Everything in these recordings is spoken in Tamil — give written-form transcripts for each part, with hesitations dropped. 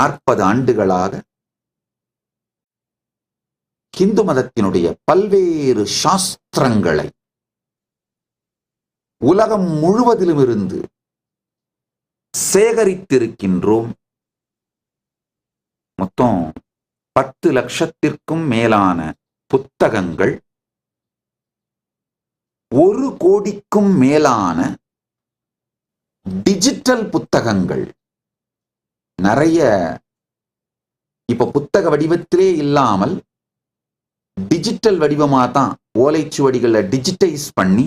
40 ஆண்டுகளாக ஹிந்து மதத்தினுடைய பல்வேறு சாஸ்திரங்களை உலகம் முழுவதிலும் இருந்து சேகரித்திருக்கின்றோம். மொத்தம் 10 லட்சத்திற்கும் மேலான புத்தகங்கள், 1 கோடிக்கும் மேலான டிஜிட்டல் புத்தகங்கள், நிறைய இப்ப புத்தக வடிவத்திலே இல்லாமல் டிஜிட்டல் வடிவமா தான் ஓலைச்சுவடிகளை டிஜிட்டைஸ் பண்ணி,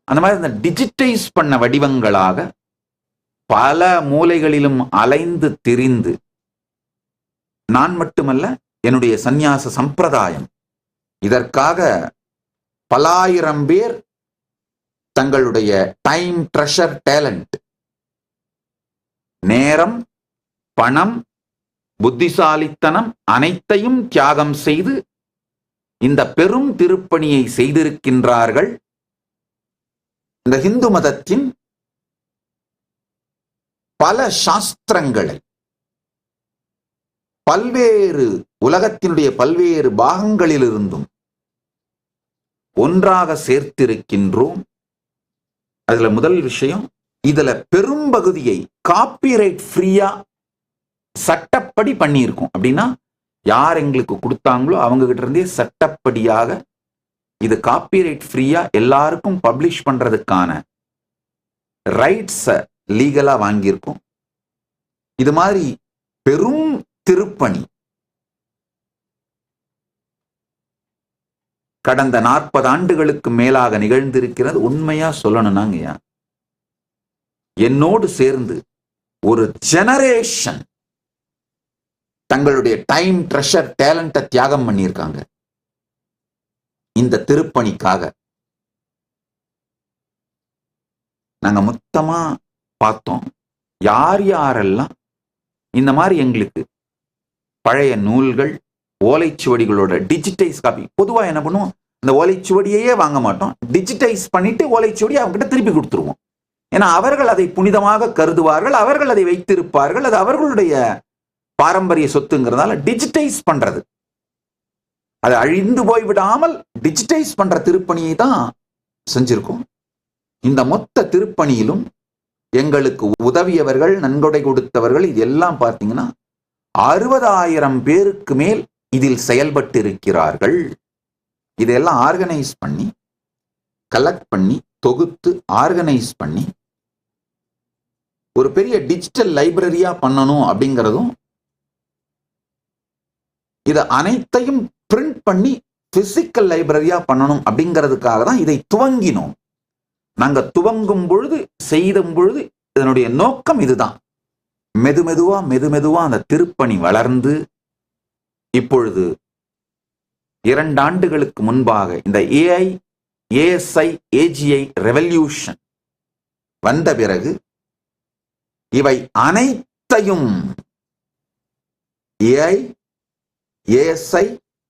அந்த மாதிரி இந்த டிஜிட்டைஸ் பண்ண வடிவங்களாக பல மூலைகளிலும் அலைந்து திரிந்து, நான் மட்டுமல்ல, என்னுடைய சந்நியாச சம்பிரதாயம் இதற்காக பலாயிரம் பேர் தங்களுடைய டைம், ட்ரெஷர், டேலண்ட், நேரம், பணம், புத்திசாலித்தனம் அனைத்தையும் தியாகம் செய்து இந்த பெரும் திருப்பணியை செய்திருக்கின்றார்கள். இந்த இந்து மதத்தின் பல சாஸ்திரங்களை பல்வேறு உலகத்தினுடைய பல்வேறு பாகங்களிலிருந்தும் ஒன்றாக சேர்த்திருக்கின்றோம். அதுல முதல் விஷயம், இதுல பெரும்பகுதியை காப்பிரைட் ஃப்ரீயா சட்டப்படி பண்ணியிருக்கோம். அப்படின்னா யார் எங்களுக்கு கொடுத்தாங்களோ அவங்க கிட்ட இருந்தே சட்டப்படியாக இது காப்பிரைட் ஃப்ரீயா எல்லாருக்கும் பப்ளிஷ் பண்றதுக்கான ரைட்ஸ லீகலா வாங்கியிருக்கோம். இது மாதிரி பெரும் திருப்பணி கடந்த 40 ஆண்டுகளுக்கு மேலாக நிகழ்ந்திருக்கிறது. உண்மையா சொல்லணும்னாங்கய்யா, என்னோடு சேர்ந்து ஒரு ஜெனரேஷன் தங்களுடைய டைம், ட்ரெஷர், டேலண்ட தியாகம் பண்ணியிருக்காங்க இந்த திருப்பணிக்காக. நாங்க மொத்தமா பார்த்தோம் யார் யாரெல்லாம் இந்த மாதிரி எங்களுக்கு பழைய நூல்கள், ஓலைச்சுவடிகளோட டிஜிட்டைஸ் காப்பி. பொதுவா என்ன பண்ணுவோம், இந்த ஓலைச்சுவடியையே வாங்க மாட்டோம், டிஜிட்டைஸ் பண்ணிட்டு ஓலைச்சுவடியை அவங்க கிட்ட திருப்பி கொடுத்துருவோம். ஏன்னா அவர்கள் அதை புனிதமாக கருதுவார்கள், அவர்கள் அதை வைத்திருப்பார்கள், அது அவர்களுடைய பாரம்பரிய சொத்துங்கிறதால டிஜிட்டைஸ் பண்றது, அது அழிந்து போய்விடாமல் டிஜிட்டைஸ் பண்ற திருப்பணியை தான் செஞ்சிருக்கோம். இந்த மொத்த திருப்பணியிலும் எங்களுக்கு உதவியவர்கள், நன்கொடை கொடுத்தவர்கள், இது எல்லாம் பார்த்தீங்கன்னா 60,000 பேருக்கு மேல் இதில் செயல்பட்டு இருக்கிறார்கள். இதெல்லாம் ஆர்கனைஸ் பண்ணி, கலெக்ட் பண்ணி, தொகுத்து ஆர்கனைஸ் பண்ணி ஒரு பெரிய டிஜிட்டல் லைப்ரரியா பண்ணணும் அப்படிங்கிறதும், இதை அனைத்தையும் பிரிண்ட் பண்ணி பிசிக்கல் லைப்ரரியா பண்ணணும் அப்படிங்கிறதுக்காக தான் இதை துவங்கினோம். நாங்க துவங்கும் பொழுது, செய்தும் பொழுது இதனுடைய நோக்கம் இதுதான். மெதுமெதுவா அந்த திருப்பணி வளர்ந்து இப்பொழுது 2 ஆண்டுகளுக்கு முன்பாக இந்த AI, ASI, AGI ரெவல்யூஷன் வந்த பிறகு இவை அனைத்தையும் AI, ASI,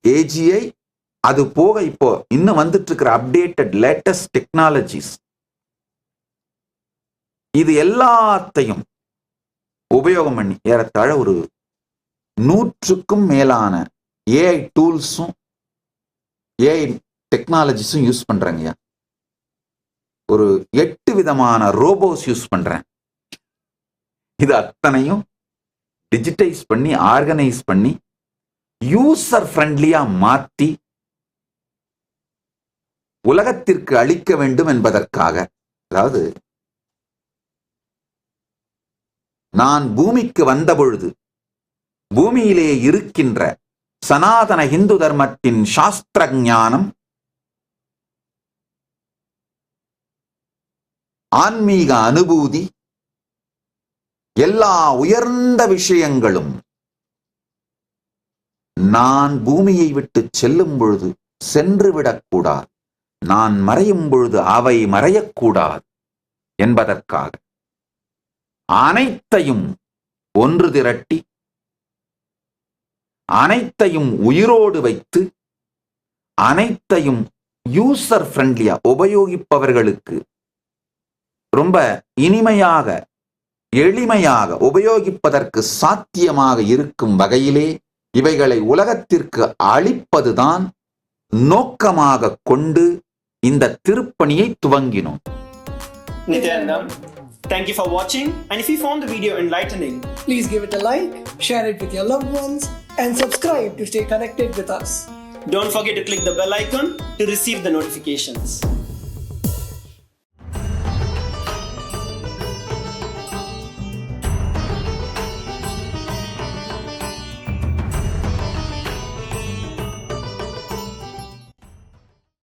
AGI, அது போக இப்போ இன்னும் வந்துட்டு இருக்கிற அப்டேட்டட் லேட்டஸ்ட் டெக்னாலஜிஸ், இது எல்லாத்தையும் உபயோகம் பண்ணி ஏறத்தாழ ஒரு 100க்கும் மேலான AI டூல்ஸும் AI டெக்னாலஜிஸும் யூஸ் பண்றாங்க. ஒரு 8 விதமான ரோபோஸ் யூஸ் பண்றேன். இது அத்தனையும் டிஜிட்டைஸ் பண்ணி, ஆர்கனைஸ் பண்ணி, யூசர் ஃப்ரெண்ட்லியா மாத்தி உலகத்திற்கு அளிக்க வேண்டும் என்பதற்காக. அதாவது நான் பூமிக்கு வந்த பொழுது பூமியிலே இருக்கின்ற சனாதன இந்து தர்மத்தின் சாஸ்திர ஞானம், ஆன்மீக அனுபூதி, எல்லா உயர்ந்த விஷயங்களும் நான் பூமியை விட்டு செல்லும் பொழுது சென்று விடக்கூடாது, நான் மறையும் பொழுது அவை மறையக்கூடாது என்பதற்காக அனைத்தையும் ஒன்று திரட்டி, அனைத்தையும் உயிரோடு வைத்து, அனைத்தையும் யூசர் ஃப்ரெண்ட்லியா, உபயோகிப்பவர்களுக்கு ரொம்ப இனிமையாக எளிமையாக உபயோகிப்பதற்கு சாத்தியமாக இருக்கும் வகையிலே இவைகளை உலகத்திற்கு அளிப்பதுதான் நோக்கமாக கொண்டு இந்த திருப்பணியை துவங்கினோம். Nityanandam, thank you for watching, and if you found the video enlightening, please give it a like, share it with your loved ones, and subscribe to stay connected with us. don't forget to click the bell icon to receive the notifications.